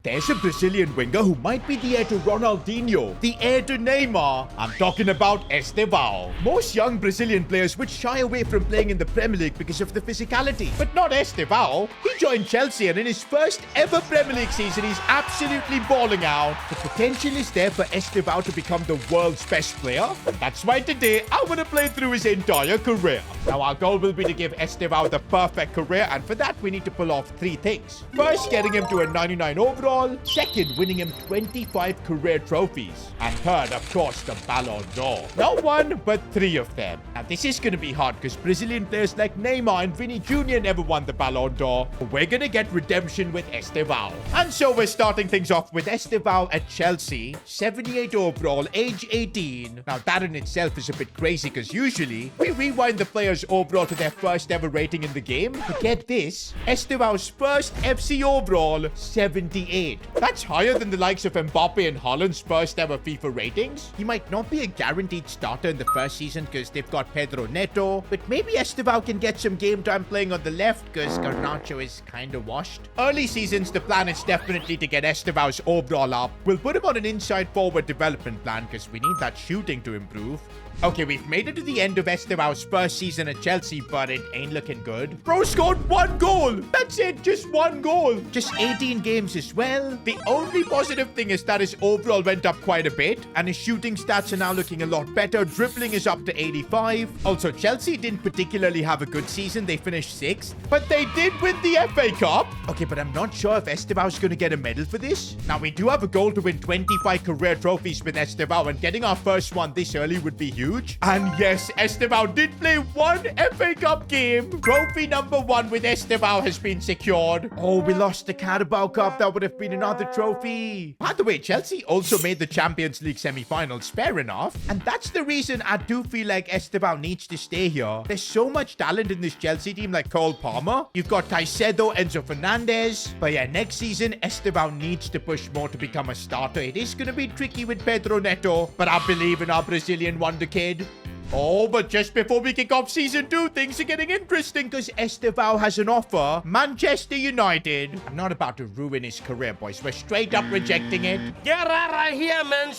There's a Brazilian winger who might be the heir to Ronaldinho, the heir to Neymar. I'm talking about Estevao. Most young Brazilian players would shy away from playing in the Premier League because of the physicality. But not Estevao. He joined Chelsea and in his first ever Premier League season, he's absolutely balling out. The potential is there for Estevao to become the world's best player. And that's why today, I'm going to play through his entire career. Now, our goal will be to give Estevao the perfect career, and for that, we need to pull off three things. First, getting him to a 99 overall. Second, winning him 25 career trophies. And third, of course, the Ballon d'Or. Not one, but three of them. Now, this is going to be hard because Brazilian players like Neymar and Vini Jr. never won the Ballon d'Or. But we're going to get redemption with Estevao. And so we're starting things off with Estevao at Chelsea. 78 overall, age 18. Now, that in itself is a bit crazy because usually we rewind the players overall to their first ever rating in the game. But get this, Estevao's first FC overall, 78. That's higher than the likes of Mbappe and Haaland's first ever FIFA ratings. He might not be a guaranteed starter in the first season because they've got Pedro Neto, but maybe Estevao can get some game time playing on the left because Garnacho is kind of washed. Early seasons, the plan is definitely to get Estevao's overall up. We'll put him on an inside forward development plan because we need that shooting to improve. Okay, we've made it to the end of Estevao's first season at Chelsea, but it ain't looking good. Bro scored one goal. That's it, just one goal. Just 18 games as well. The only positive thing is that his overall went up quite a bit, and his shooting stats are now looking a lot better. Dribbling is up to 85. Also, Chelsea didn't particularly have a good season. They finished 6th, but they did win the FA Cup. Okay, but I'm not sure if Estevao's going to get a medal for this. Now, we do have a goal to win 25 career trophies with Estevao, and getting our first one this early would be huge. And yes, Estevao did play one FA Cup game. Trophy number 1 with Estevao has been secured. Oh, we lost the Carabao Cup. That would have been another trophy. By the way, Chelsea also made the Champions League semi-finals, fair enough. And that's the reason I do feel like Estevao needs to stay here. There's so much talent in this Chelsea team, like Cole Palmer. You've got Caicedo, Enzo Fernandez. But yeah, next season, Estevao needs to push more to become a starter. It is going to be tricky with Pedro Neto, but I believe in our Brazilian Wonderkid. Oh, but just before we kick off Season 2, things are getting interesting because Estevao has an offer. Manchester United. I'm not about to ruin his career, boys. We're straight up rejecting it. Get out of here, man.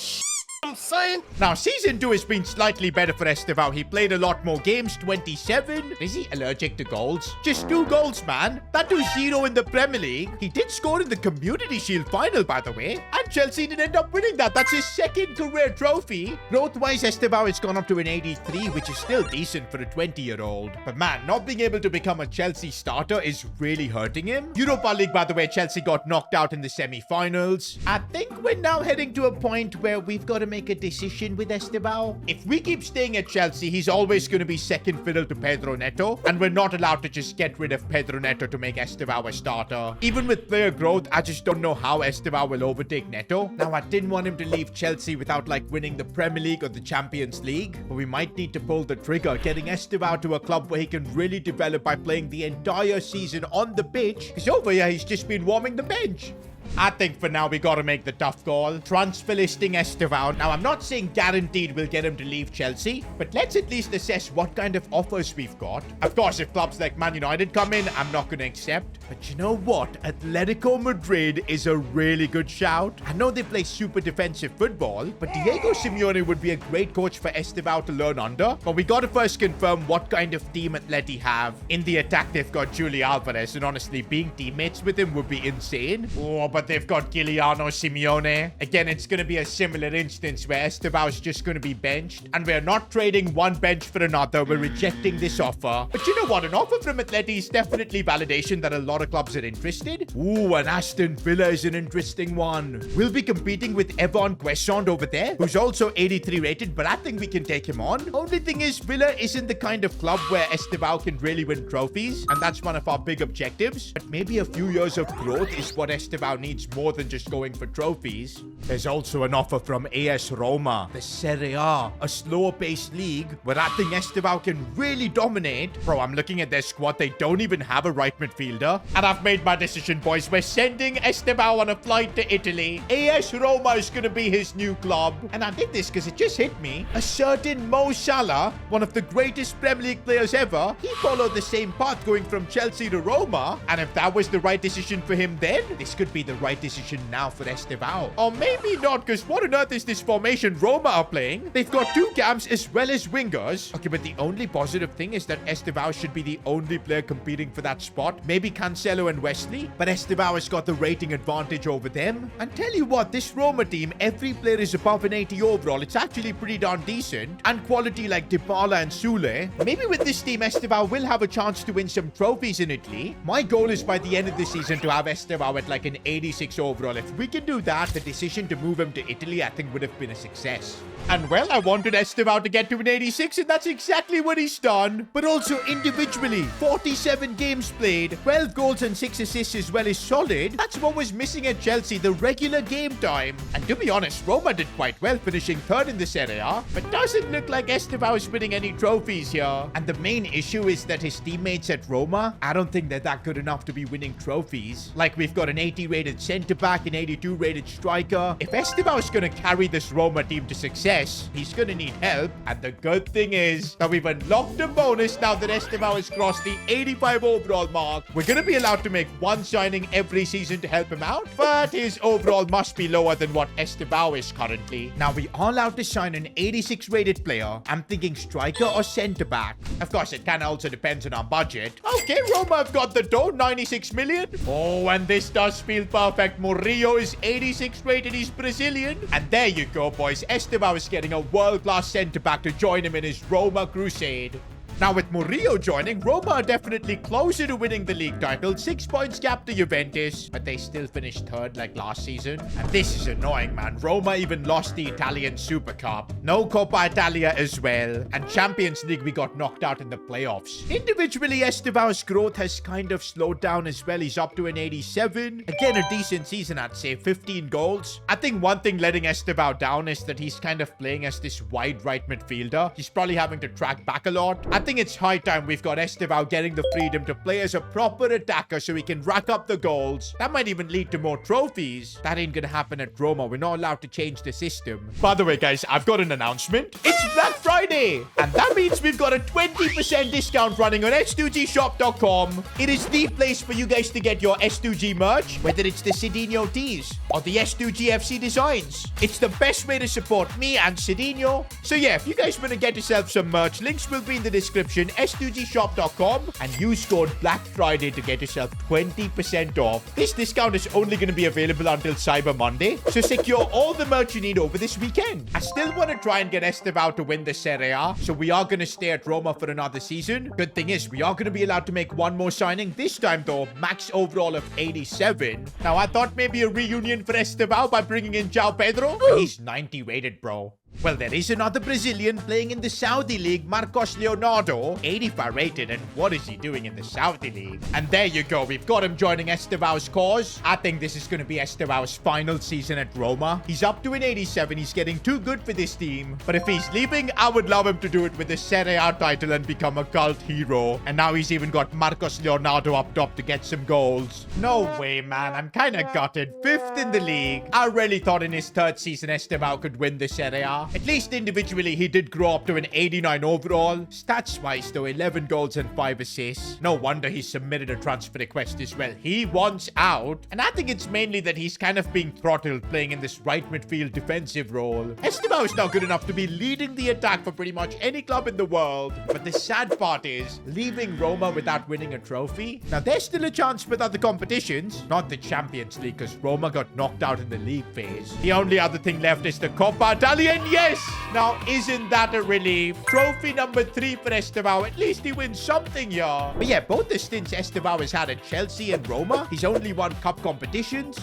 I'm saying. Now, Season 2 has been slightly better for Estevao. He played a lot more games, 27. Is he allergic to goals? Just 2 goals, man. That was 0 in the Premier League. He did score in the Community Shield final, by the way. And Chelsea did end up winning that. That's his second career trophy. Growth-wise, Estevao has gone up to an 83, which is still decent for a 20-year-old. But man, not being able to become a Chelsea starter is really hurting him. Europa League, by the way, Chelsea got knocked out in the semi-finals. I think we're now heading to a point where we've got to make a decision with Estevao. If we keep staying at Chelsea, he's always going to be second fiddle to Pedro Neto, and we're not allowed to just get rid of Pedro Neto to make Estevao a starter. Even with player growth, I just don't know how Estevao will overtake Neto. Now, I didn't want him to leave Chelsea without like winning the Premier League or the Champions League, but we might need to pull the trigger, getting Estevao to a club where he can really develop by playing the entire season on the pitch, because over here he's just been warming the bench. I think for now we gotta make the tough call. Transfer listing Estevao. Now, I'm not saying guaranteed we'll get him to leave Chelsea, but let's at least assess what kind of offers we've got. Of course, if clubs like Man United come in, I'm not gonna accept. But you know what? Atletico Madrid is a really good shout. I know they play super defensive football, but Diego Simeone would be a great coach for Estevao to learn under. But we gotta first confirm what kind of team Atleti have. In the attack, they've got Julian Alvarez, and honestly, being teammates with him would be insane. Oh, but they've got Giuliano Simeone. Again, it's going to be a similar instance where Estevao's just going to be benched, and we're not trading one bench for another. We're rejecting this offer. But you know what? An offer from Atleti is definitely validation that a lot of clubs are interested. Ooh, and Aston Villa is an interesting one. We'll be competing with Evan Quaison over there, who's also 83 rated, but I think we can take him on. Only thing is, Villa isn't the kind of club where Estevao can really win trophies, and that's one of our big objectives. But maybe a few years of growth is what Estevao needs more than just going for trophies. There's also an offer from AS Roma, the Serie A, a slower-paced league where I think Estevao can really dominate. Bro, I'm looking at their squad. They don't even have a right midfielder. And I've made my decision, boys. We're sending Estevao on a flight to Italy. AS Roma is going to be his new club. And I did this because it just hit me. A certain Mo Salah, one of the greatest Premier League players ever, he followed the same path going from Chelsea to Roma. And if that was the right decision for him then, this could be the right decision now for Estevao. Or maybe not, because what on earth is this formation Roma are playing? They've got two cams as well as wingers. Okay, but the only positive thing is that Estevao should be the only player competing for that spot. Maybe Cancelo and Wesley, but Estevao has got the rating advantage over them. And tell you what, this Roma team, every player is above an 80 overall. It's actually pretty darn decent. And quality like Dybala and Sule. Maybe with this team, Estevao will have a chance to win some trophies in Italy. My goal is by the end of the season to have Estevao at like an 86 overall. If we can do that, the decision to move him to Italy, I think would have been a success. And well, I wanted Estevao to get to an 86, and that's exactly what he's done. But also individually, 47 games played, 12 goals and 6 assists as well is solid. That's what was missing at Chelsea, the regular game time. And to be honest, Roma did quite well, finishing third in the Serie A. But doesn't look like Estevao is winning any trophies here. And the main issue is that his teammates at Roma, I don't think they're that good enough to be winning trophies. Like, we've got an 80 rated centre-back, an 82 rated striker. If Estevao is going to carry this Roma team to success, he's going to need help. And the good thing is that we've unlocked a bonus now that Estevao has crossed the 85 overall mark. We're going to be allowed to make one signing every season to help him out, but his overall must be lower than what Estevao is currently. Now, we are allowed to sign an 86 rated player. I'm thinking striker or centre-back. Of course, it kind of also depends on our budget. Okay, Roma have got the dough, 96 million. Oh, and this does feel perfect. Murillo is 86 rated. He's Brazilian. And there you go, boys. Estevao is getting a world-class centre-back to join him in his Roma crusade. Now, with Murillo joining, Roma are definitely closer to winning the league title. 6 points gap to Juventus, but they still finished third like last season. And this is annoying, man. Roma even lost the Italian Super Cup. No Coppa Italia as well. And Champions League, we got knocked out in the playoffs. Individually, Estevao's growth has kind of slowed down as well. He's up to an 87. Again, a decent season, I'd say. 15 goals. I think one thing letting Estevao down is that he's kind of playing as this wide right midfielder. He's probably having to track back a lot. I think it's high time we've got Estevao getting the freedom to play as a proper attacker so he can rack up the goals. That might even lead to more trophies. That ain't gonna happen at Roma. We're not allowed to change the system. By the way, guys, I've got an announcement. It's Black Friday! And that means we've got a 20% discount running on s2gshop.com. It is the place for you guys to get your S2G merch, whether it's the Cedinho tees or the S2G FC designs. It's the best way to support me and Cedinho. So yeah, if you guys want to get yourself some merch, links will be in the description. S2gshop.com, and use code Black Friday to get yourself 20% off. This discount is only going to be available until Cyber Monday, so secure all the merch you need over this weekend. I still want to try and get Estevao to win the Serie A, so we are going to stay at Roma for another season. Good thing is, we are going to be allowed to make one more signing. This time though, max overall of 87. Now, I thought maybe a reunion for Estevao by bringing in João Pedro. He's 90 rated, bro. Well, there is another Brazilian playing in the Saudi League, Marcos Leonardo, 85 rated, and what is he doing in the Saudi League? And there you go, we've got him joining Estevao's cause. I think this is going to be Estevao's final season at Roma. He's up to an 87, he's getting too good for this team. But if he's leaving, I would love him to do it with the Serie A title and become a cult hero. And now he's even got Marcos Leonardo up top to get some goals. No way, man, I'm kind of gutted. 5th in the league. I really thought in his 3rd season Estevao could win the Serie A. At least individually, he did grow up to an 89 overall. Stats-wise, though, 11 goals and 5 assists. No wonder he submitted a transfer request as well. He wants out. And I think it's mainly that he's kind of being throttled playing in this right midfield defensive role. Estevao is now good enough to be leading the attack for pretty much any club in the world. But the sad part is, leaving Roma without winning a trophy. Now, there's still a chance with other competitions. Not the Champions League, because Roma got knocked out in the league phase. The only other thing left is the Coppa Italia. Yes! Now, isn't that a relief? Trophy number 3 for Estevao. At least he wins something here. But yeah, both the stints Estevao has had at Chelsea and Roma, he's only won cup competitions.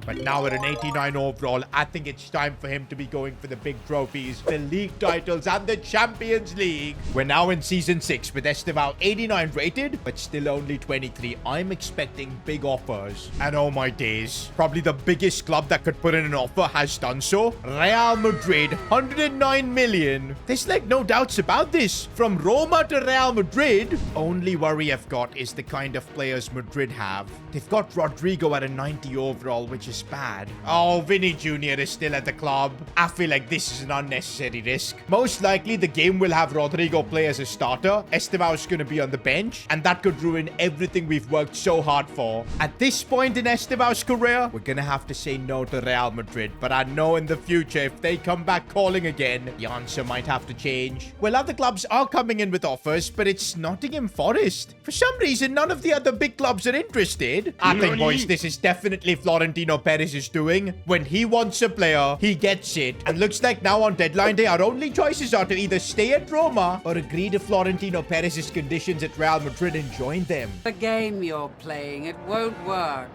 But now at an 89 overall, I think it's time for him to be going for the big trophies, the league titles and the Champions League. We're now in season 6 with Estevao 89 rated, but still only 23. I'm expecting big offers. And oh my days, probably the biggest club that could put in an offer has done so. Real Madrid, 109 million. There's like no doubts about this. From Roma to Real Madrid, only worry I've got is the kind of players Madrid have. They've got Rodrigo at a 90 overall, which is is bad. Oh, Vinny Jr. is still at the club. I feel like this is an unnecessary risk. Most likely, the game will have Rodrigo play as a starter. Estevao is going to be on the bench, and that could ruin everything we've worked so hard for. At this point in Estevao's career, we're going to have to say no to Real Madrid, but I know in the future, if they come back calling again, the answer might have to change. Well, other clubs are coming in with offers, but it's Nottingham Forest. For some reason, none of the other big clubs are interested. I think, boys, this is definitely Florentino Perez's doing. When he wants a player, he gets it. And looks like now on deadline day, our only choices are to either stay at Roma or agree to Florentino Perez's conditions at Real Madrid and join them. The game you're playing, it won't work.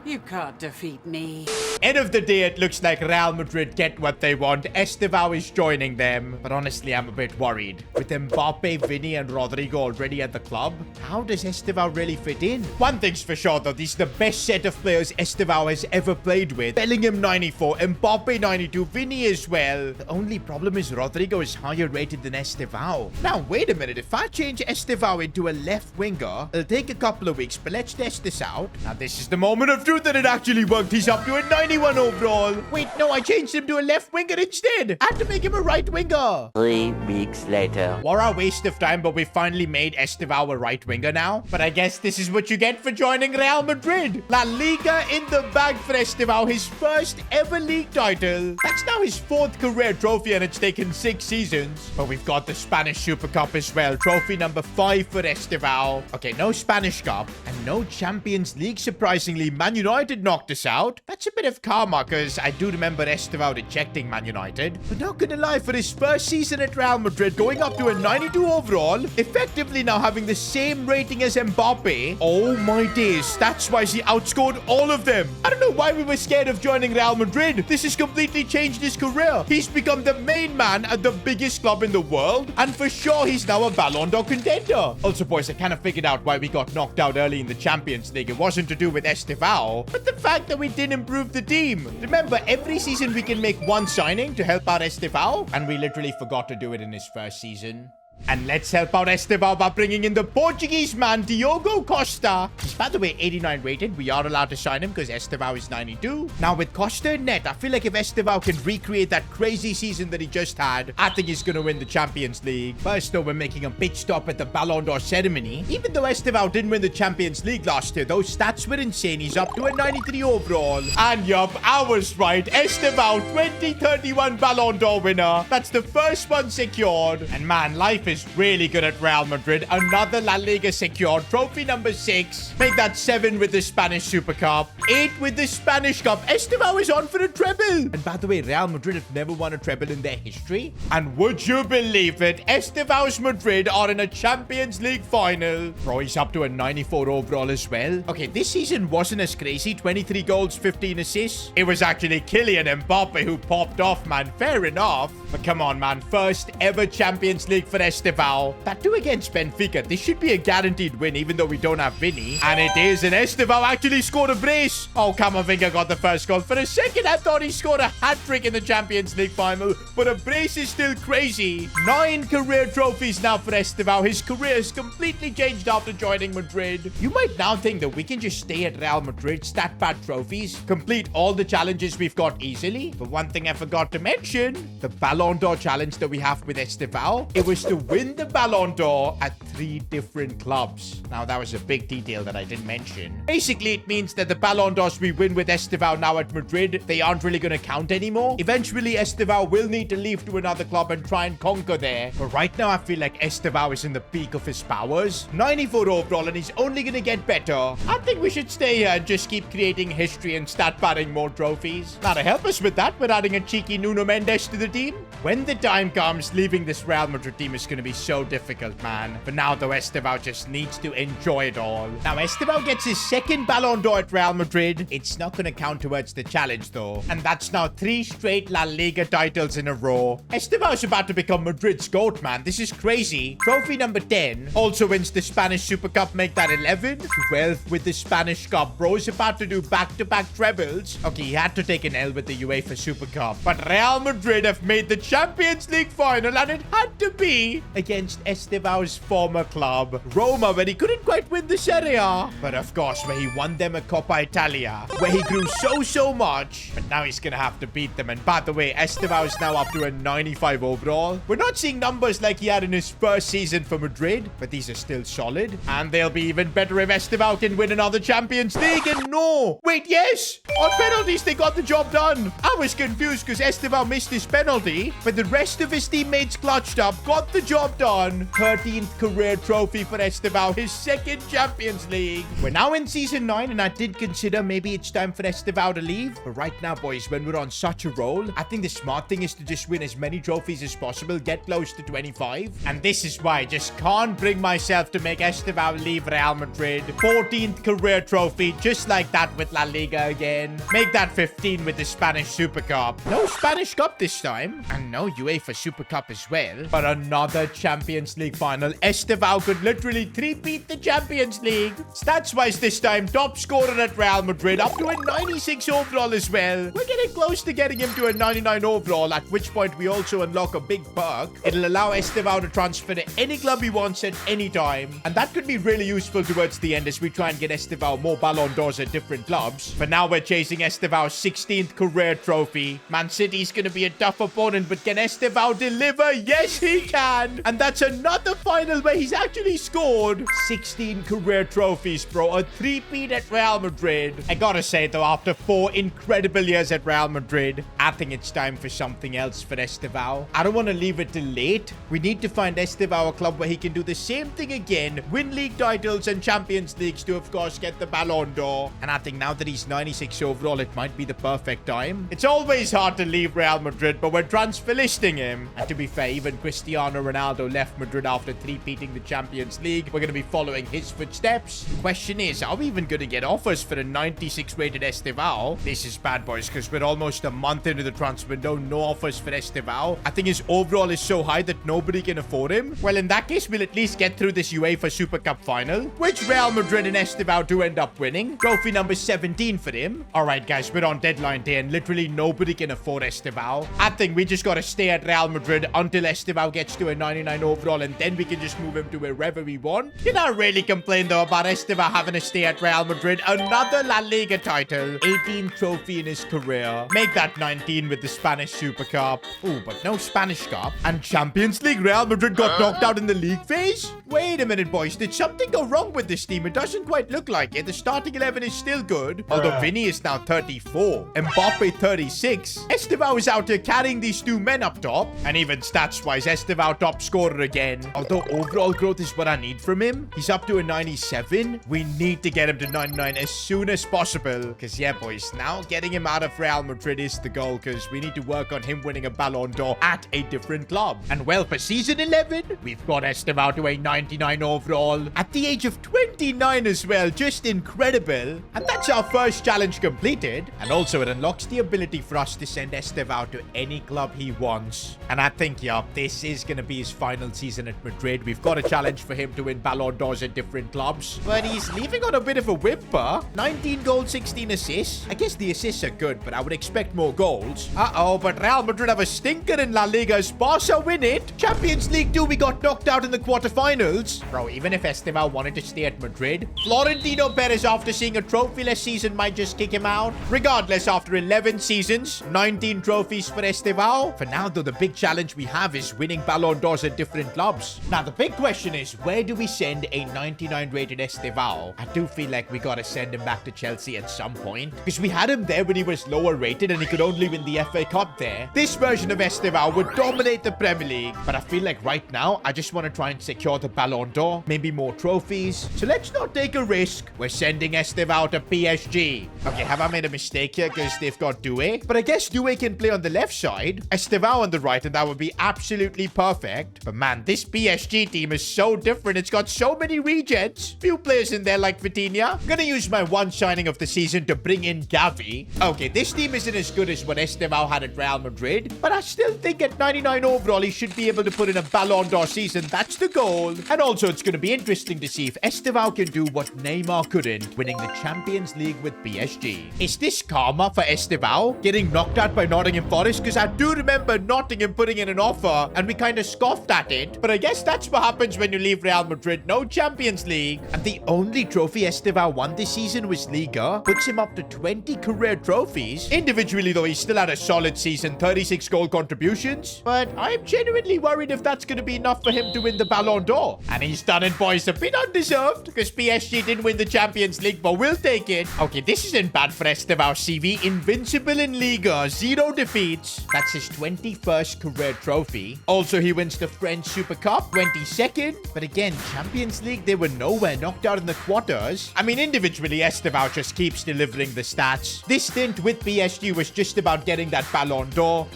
You can't defeat me. End of the day, it looks like Real Madrid get what they want. Estevao is joining them. But honestly, I'm a bit worried. With Mbappe, Vinny, and Rodrigo already at the club, how does Estevao really fit in? One thing's for sure, though. These are the best set of players Estevao has ever played with. Bellingham 94, Mbappe 92, Vinny as well. The only problem is Rodrigo is higher rated than Estevao. Now, wait a minute. If I change Estevao into a left winger, it'll take a couple of weeks, but let's test this out. Now, this is the moment of truth that it actually worked. He's up to a 91 overall. Wait, no, I changed him to a left winger instead. I had to make him a right winger. 3 weeks later. What a waste of time, but we finally made Estevao a right winger now. But I guess this is what you get for joining Real Madrid. La Liga in the bag for Estevao, his first ever league title. That's now his 4th career trophy, and it's taken 6 seasons. But we've got the Spanish Super Cup as well. Trophy number 5 for Estevao. Okay, no Spanish Cup and no Champions League, surprisingly. Man United knocked us out. That's a bit of karma, because I do remember Estevao rejecting Man United. But not gonna lie, for his first season at Real Madrid, going up to a 92 overall, effectively now having the same rating as Mbappe. Oh my days, stats-wise, he outscored all of them. I don't know why we were scared of joining Real Madrid. This has completely changed his career. He's become the main man at the biggest club in the world, and for sure, he's now a Ballon d'Or contender. Also, boys, I kind of figured out why we got knocked out early in the Champions League. It wasn't to do with Estevao, but the fact that we didn't improve the team. Remember, every season we can make one signing to help out Estevao, and we literally forgot to do it in his first season. And let's help out Estevao by bringing in the Portuguese man, Diogo Costa. He's, by the way, 89 rated. We are allowed to sign him because Estevao is 92. Now, with Costa in net, I feel like if Estevao can recreate that crazy season that he just had, I think he's going to win the Champions League. First, though, we're making a pit stop at the Ballon d'Or ceremony. Even though Estevao didn't win the Champions League last year, those stats were insane. He's up to a 93 overall. And yup, I was right. Estevao, 2031 Ballon d'Or winner. That's the first one secured. And man, life is really good at Real Madrid. Another La Liga secured. Trophy number 6. Make that 7 with the Spanish Super Cup. 8 with the Spanish Cup. Estevao is on for a treble. And by the way, Real Madrid have never won a treble in their history. And would you believe it? Estevao's Madrid are in a Champions League final. Bro, he's up to a 94 overall as well. Okay, this season wasn't as crazy. 23 goals, 15 assists. It was actually Kylian Mbappe who popped off, man. Fair enough. But come on, man. First ever Champions League for Estevao. That 2 against Benfica. This should be a guaranteed win, even though we don't have Vinny. And it is. And Estevao actually scored a brace. Oh, Camavinga got the first goal. For a second, I thought he scored a hat-trick in the Champions League final. But a brace is still crazy. 9 career trophies now for Estevao. His career has completely changed after joining Madrid. You might now think that we can just stay at Real Madrid, stat pad trophies, complete all the challenges we've got easily. But one thing I forgot to mention, the Ballon d'Or challenge that we have with Estevao, it was to win the Ballon d'Or at 3 different clubs. Now, that was a big detail that I didn't mention. Basically, it means that the Ballon d'Ors we win with Estevao now at Madrid, they aren't really going to count anymore. Eventually, Estevao will need to leave to another club and try and conquer there. But right now, I feel like Estevao is in the peak of his powers. 94 overall, and he's only going to get better. I think we should stay here and just keep creating history and stat padding more trophies. Now, to help us with that, we're adding a cheeky Nuno Mendes to the team. When the time comes, leaving this Real Madrid team is going to be so difficult, man. But now, though, Estevao just needs to enjoy it all. Now, Estevao gets his 2nd Ballon d'Or at Real Madrid. It's not going to count towards the challenge, though. And that's now 3 straight La Liga titles in a row. Estevao's about to become Madrid's GOAT, man. This is crazy. Trophy number 10. Also wins the Spanish Super Cup, make that 11. 12 with the Spanish Cup. Bro's about to do back-to-back trebles. Okay, he had to take an L with the UEFA Super Cup. But Real Madrid have made the Champions League final, and it had to be against Estevao's former club, Roma, where he couldn't quite win the Serie A. But of course, where he won them a Coppa Italia, where he grew so much. But now he's gonna have to beat them. And by the way, Estevao is now up to a 95 overall. We're not seeing numbers like he had in his first season for Madrid, but these are still solid. And they'll be even better if Estevao can win another Champions League. And no, wait, yes, on penalties they got the job done. I was confused because Estevao missed his penalty, but the rest of his teammates clutched up, got the job done. 13th career trophy for Estevao, his second Champions League. We're now in season 9, and I did consider maybe it's time for Estevao to leave. But right now, boys, when we're on such a roll, I think the smart thing is to just win as many trophies as possible, get close to 25. And this is why I just can't bring myself to make Estevao leave Real Madrid. 14th career trophy, just like that with La Liga again. Make that 15 with the Spanish Super Cup. No Spanish Cup this time, and no UEFA Super Cup as well. But another Champions League final. Estevao could literally three-peat the Champions League. Stats-wise this time, top scorer at Real Madrid, up to a 96 overall as well. We're getting close to getting him to a 99 overall, at which point we also unlock a big perk. It'll allow Estevao to transfer to any club he wants at any time. And that could be really useful towards the end as we try and get Estevao more Ballon d'Ors at different clubs. But now we're chasing Estevao's 16th career trophy. Man City's gonna be a tough opponent, but can Estevao deliver? Yes, he can! And that's another final where he's actually scored 16 career trophies, bro. A three-peat at Real Madrid. I gotta say, though, after 4 incredible years at Real Madrid, I think it's time for something else for Estevao. I don't want to leave it till late. We need to find Estevao a club where he can do the same thing again, win league titles and Champions Leagues to, of course, get the Ballon d'Or. And I think now that he's 96 overall, it might be the perfect time. It's always hard to leave Real Madrid, but we're transfer listing him. And to be fair, even Cristiano Ronaldo left Madrid after three-peating the Champions League. We're going to be following his footsteps. The question is, are we even going to get offers for a 96 rated Estevao? This is bad, boys, because we're almost a month into the transfer window. No offers for Estevao. I think his overall is so high that nobody can afford him. Well, in that case, we'll at least get through this UEFA Super Cup final, which Real Madrid and Estevao do end up winning. Trophy number 17 for him. All right, guys, we're on deadline day, and literally nobody can afford Estevao. I think we just got to stay at Real Madrid until Estevao gets to a 99 overall, and then we can just move him to wherever we want. Can I really complain, though, about Estevao having to stay at Real Madrid? Another La Liga title. 18th trophy in his career. Make that 19 with the Spanish Super Cup. Ooh, but no Spanish Cup. And Champions League, Real Madrid got knocked out in the league phase? Wait a minute, boys. Did something go wrong with this team? It doesn't quite look like it. The starting 11 is still good, although Vinny is now 34. Mbappe 36. Estevao is out here carrying these two men up top. And even stats-wise, Estevao top scorer again. Although overall growth is what I need from him. He's up to a 97. We need to get him to 99 as soon as possible. Because yeah, boys, now getting him out of Real Madrid is the goal, because we need to work on him winning a Ballon d'Or at a different club. And well, for season 11, we've got Estevao to a 99 overall. At the age of 29 as well. Just incredible. And that's our first challenge completed. And also it unlocks the ability for us to send Estevao to any club he wants. And I think, yeah, this is going to be his final season at Madrid. We've got a challenge for him to win Ballon d'Ors at different clubs. But he's leaving on a bit of a whimper. 19 goals, 16 assists. I guess the assists are good, but I would expect more goals. Uh-oh, but Real Madrid have a stinker in La Liga as Barca win it. Champions League 2, we got knocked out in the quarterfinals. Bro, even if Estevao wanted to stay at Madrid, Florentino Perez, after seeing a trophyless season, might just kick him out. Regardless, after 11 seasons, 19 trophies for Estevao. For now, though, the big challenge we have is winning Ballon d'Ors at different clubs. Now, the big question is, where do we send a 99 rated Estevao? I do feel like we gotta send him back to Chelsea at some point, because we had him there when he was lower rated and he could only win the FA Cup there. This version of Estevao would dominate the Premier League, but I feel like right now, I just want to try and secure the Ballon d'Or, maybe more trophies. So let's not take a risk. We're sending Estevao to PSG. Okay, have I made a mistake here because they've got Doué? But I guess Doué can play on the left side, Estevao on the right, and that would be absolutely perfect. But man, this PSG team is so different. It's got so many rejects. Few players in there like Vitinha. I'm gonna use my one signing of the season to bring in Gavi. Okay, this team isn't as good as what Estevao had at Real Madrid, but I still think at 99 overall, he should be able to put in a Ballon d'Or season. That's the goal. And also, it's gonna be interesting to see if Estevao can do what Neymar couldn't, winning the Champions League with PSG. Is this karma for Estevao getting knocked out by Nottingham Forest? Because I do remember remember Nottingham putting in an offer and we kind of scoffed at it. But I guess that's what happens when you leave Real Madrid. No Champions League. And the only trophy Estevao won this season was Liga. Puts him up to 20 career trophies. Individually though, he still had a solid season, 36 goal contributions. But I'm genuinely worried if that's going to be enough for him to win the Ballon d'Or. And he's done it, boys. A bit undeserved because PSG didn't win the Champions League, but we'll take it. Okay, this isn't bad for Estevao's CV. Invincible in Liga, 0 defeats. That's his 21st career trophy. Also, he wins the French Super Cup, 22nd. But again, Champions League, they were nowhere, knocked out in the quarters. I mean, individually, Estevao just keeps delivering the stats. This stint with PSG was just about getting that Ballon d'Or.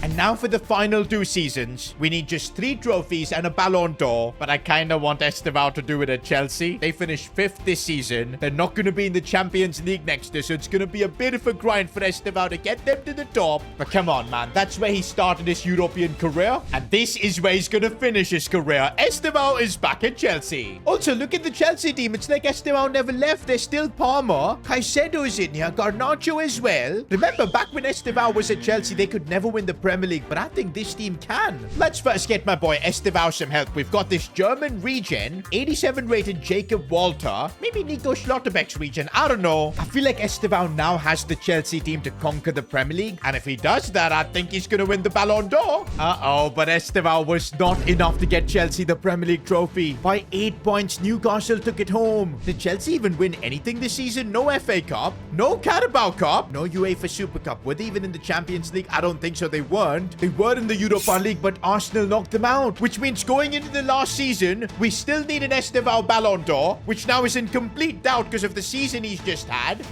And now for the final 2 seasons, we need just 3 trophies and a Ballon d'Or. But I kind of want Estevao to do it at Chelsea. They finished 5th this season. They're not going to be in the Champions League next year, so it's going to be a bit of a grind for Estevao to get them to the top. But come on, man. That's where he started his European career. And this is where he's going to finish his career. Estevao is back at Chelsea. Also, look at the Chelsea team. It's like Estevao never left. There's still Palmer. Caicedo's in here. Garnacho as well. Remember, back when Estevao was at Chelsea, they could never win the Premier League, but I think this team can. Let's first get my boy Estevao some help. We've got this German regen, 87 rated Jacob Walter, maybe Nico Schlotterbeck's regen, I don't know. I feel like Estevao now has the Chelsea team to conquer the Premier League, and if he does that, I think he's gonna win the Ballon d'Or. But Estevao was not enough to get Chelsea the Premier League trophy. By 8 points, Newcastle took it home. Did Chelsea even win anything this season? No FA Cup, no Carabao Cup, no UEFA Super Cup. Were they even in the Champions League? I don't think so. They weren't. They were in the Europa League, but Arsenal knocked them out, which means going into the last season, we still need an Estevao Ballon d'Or, which now is in complete doubt because of the season he's just had.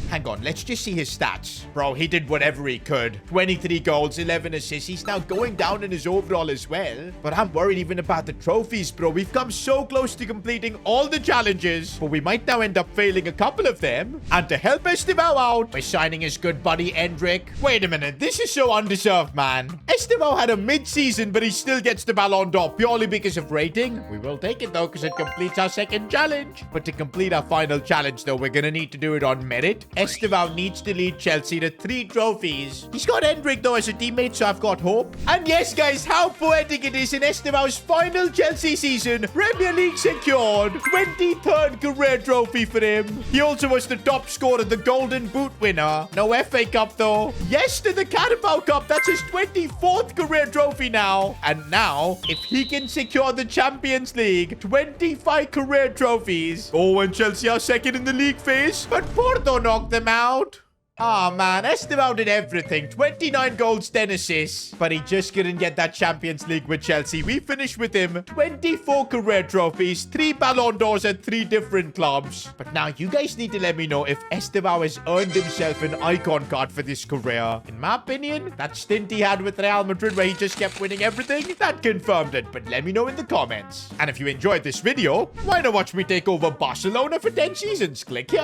Hang on, let's just see his stats. Bro, he did whatever he could. 23 goals, 11 assists. He's now going down in his overall as well. But I'm worried even about the trophies, bro. We've come so close to completing all the challenges, but we might now end up failing a couple of them. And to help Estevao out, we're signing his good buddy, Endrick. Wait a minute, this is so undeserved, man. Estevao had a mid-season, but he still gets the Ballon d'Or purely because of rating. We will take it, though, because it completes our second challenge. But to complete our final challenge, though, we're going to need to do it on merit. Estevao needs to lead Chelsea to 3 trophies. He's got Endrick, though, as a teammate, so I've got hope. And yes, guys, how poetic it is in Estevao's final Chelsea season. Premier League secured. 23rd career trophy for him. He also was the top scorer, the Golden Boot winner. No FA Cup, though. Yes to the Carabao Cup. That's his 24th career trophy now. And now, if he can secure the Champions League, 25 career trophies. Oh, and Chelsea are second in the league phase. But Porto knocked them out. Oh man, Estevao did everything. 29 goals, 10 assists. But he just couldn't get that Champions League with Chelsea. We finished with him 24 career trophies, 3 Ballon d'Ors at 3 different clubs. But now you guys need to let me know if Estevao has earned himself an icon card for this career. In my opinion, that stint he had with Real Madrid where he just kept winning everything, that confirmed it. But let me know in the comments. And if you enjoyed this video, why not watch me take over Barcelona for 10 seasons? Click here.